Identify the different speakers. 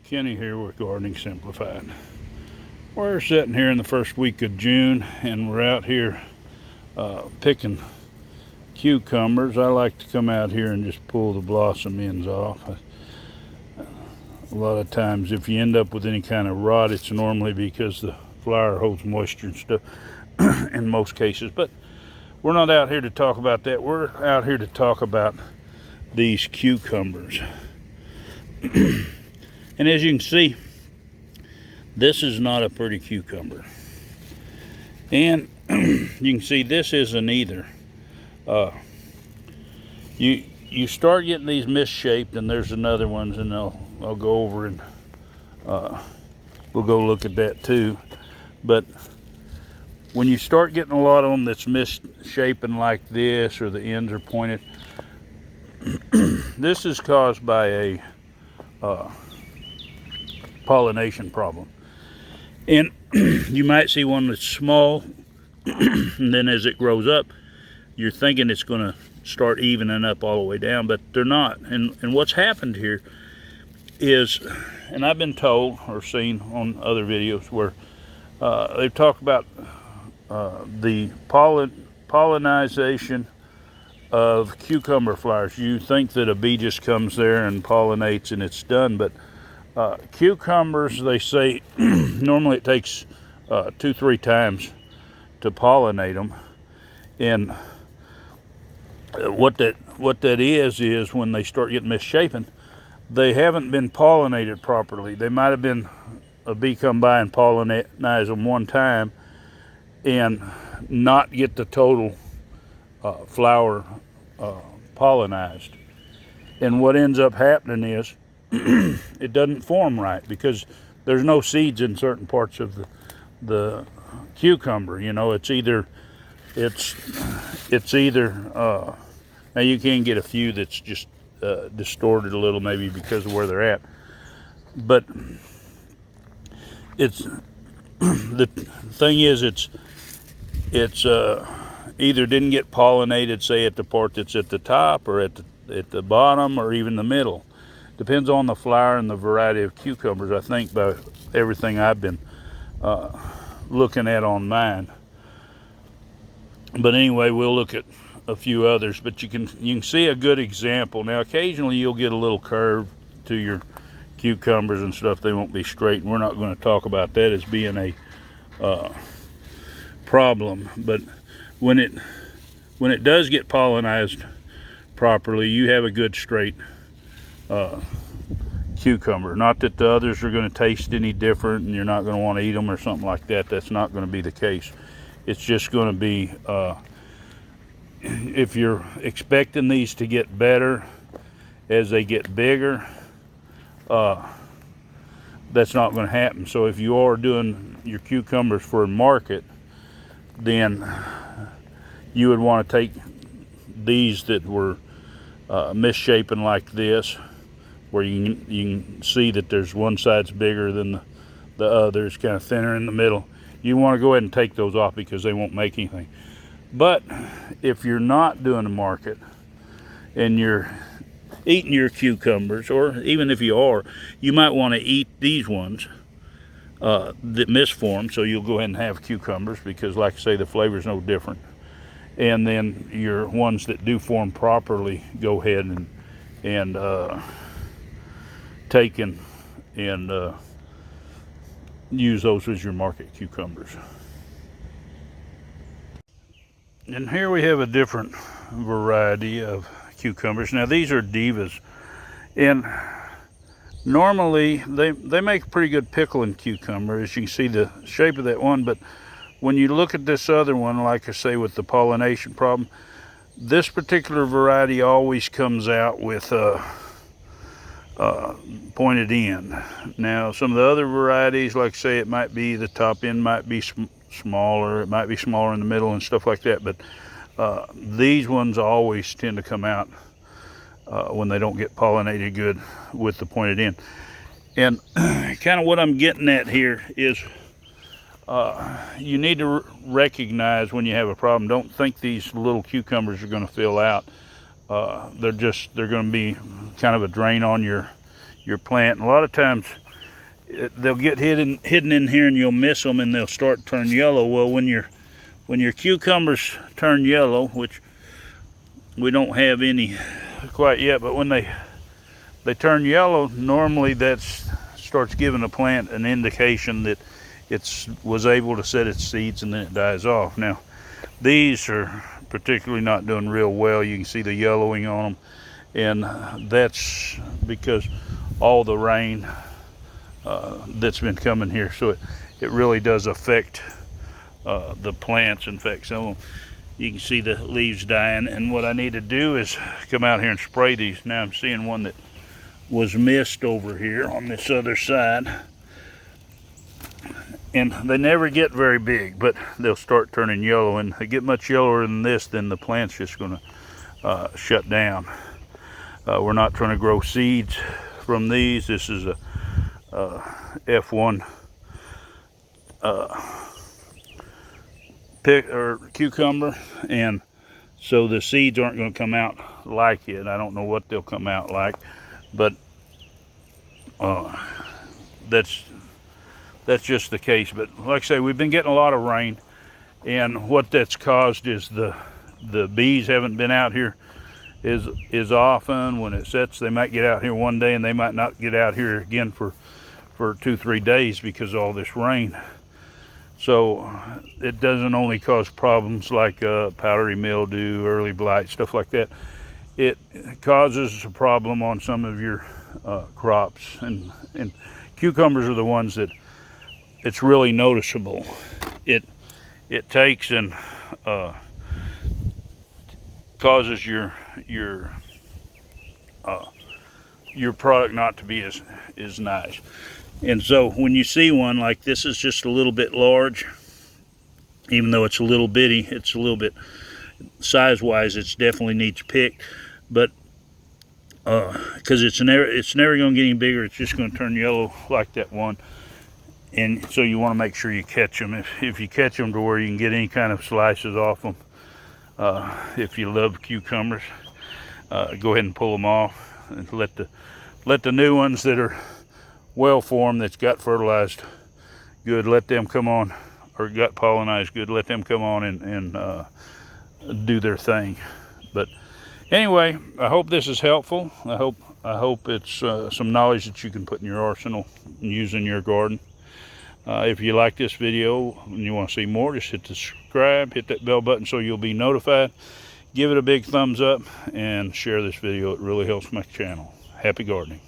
Speaker 1: Kenny here with Gardening Simplified. We're sitting here in the first week of June and we're out here picking cucumbers. I like to come out here and just pull the blossom ends off. A lot of times if you end up with any kind of rot, it's normally because the flower holds moisture and stuff in most cases. But we're not out here to talk about that. We're out here to talk about these cucumbers. And as you can see, this is not a pretty cucumber. And you can see this isn't either. You start getting these misshaped, and there's another ones, and I'll go over and we'll go look at that too. But when you start getting a lot of them that's misshapen like this, or the ends are pointed, this is caused by a pollination problem. And you might see one that's small, and then as it grows up, you're thinking it's going to start evening up all the way down, but they're not. And what's happened here is, and I've been told or seen on other videos where they've talked about the pollinization of cucumber flowers. You think that a bee just comes there and pollinates and it's done, but cucumbers, they say, normally it takes 2-3 times to pollinate them. And what that is when they start getting misshapen, they haven't been pollinated properly. They might have been a bee come by and pollinize them one time and not get the total flower pollinized. And what ends up happening is it doesn't form right because there's no seeds in certain parts of the cucumber. You know, it's either now you can get a few that's just distorted a little, maybe because of where they're at, but it's the thing is it's either didn't get pollinated, say at the part that's at the top or at the bottom or even the middle. Depends on the flower and the variety of cucumbers, I think, by everything I've been looking at on mine. But anyway, we'll look at a few others, but you can see a good example. Now occasionally you'll get a little curve to your cucumbers and stuff. They won't be straight, and we're not going to talk about that as being a problem. But when it does get pollinized properly, you have a good straight cucumber. Not that the others are going to taste any different and you're not going to want to eat them or something like that. That's not going to be the case. It's just going to be if you're expecting these to get better as they get bigger, that's not going to happen. So if you are doing your cucumbers for a market, then you would want to take these that were misshapen like this, where you can see that there's one side's bigger than the other. It's kind of thinner in the middle. You want to go ahead and take those off because they won't make anything. But if you're not doing a market and you're eating your cucumbers, or even if you are, you might want to eat these ones that misform, so you'll go ahead and have cucumbers because, like I say, the flavor is no different. And then your ones that do form properly, go ahead and take and use those as your market cucumbers. And here we have a different variety of cucumbers. Now these are divas, and normally they make a pretty good pickling cucumber, as you can see the shape of that one. But when you look at this other one, like I say, with the pollination problem, this particular variety always comes out with pointed end. Now some of the other varieties, like I say, it might be the top end might be smaller, it might be smaller in the middle and stuff like that, but these ones always tend to come out when they don't get pollinated good with the pointed end. And kind of what I'm getting at here is you need to recognize when you have a problem. Don't think these little cucumbers are going to fill out. They're going to be kind of a drain on your plant. And a lot of times they'll get hidden in here, and you'll miss them, and they'll start to turn yellow. Well, when your cucumbers turn yellow, which we don't have any quite yet, but when they turn yellow, normally that starts giving the plant an indication that it was able to set its seeds, and then it dies off. Now, these are particularly not doing real well. You can see the yellowing on them, and that's because all the rain that's been coming here. So it really does affect the plants. In fact, some of them, you can see the leaves dying, and what I need to do is come out here and spray these. Now I'm seeing one that was missed over here on this other side, and they never get very big, but they'll start turning yellow, and they get much yellower than this, then the plant's just going to shut down. We're not trying to grow seeds from these. This is a F1 cucumber, and so the seeds aren't going to come out like it. I don't know what they'll come out like, but that's just the case. But like I say, we've been getting a lot of rain, and what that's caused is the bees haven't been out here as often. When it sets, they might get out here one day, and they might not get out here again for 2-3 days because of all this rain. So it doesn't only cause problems like powdery mildew, early blight, stuff like that. It causes a problem on some of your crops, and cucumbers are the ones that it's really noticeable. It takes and causes your product not to be as nice. And so when you see one like this is just a little bit large, even though it's a little bitty, it's a little bit size-wise, it definitely needs picked. But because it's never going to get any bigger, it's just going to turn yellow like that one. And so you want to make sure you catch them. If you catch them to where you can get any kind of slices off them, if you love cucumbers, go ahead and pull them off, and let the new ones that are well formed, that's got fertilized good, let them come on, or got pollinized good, let them come on and do their thing. But anyway, I hope this is helpful. I hope it's some knowledge that you can put in your arsenal and use in your garden. If you like this video and you want to see more, just hit the subscribe, hit that bell button so you'll be notified. Give it a big thumbs up and share this video. It really helps my channel. Happy gardening.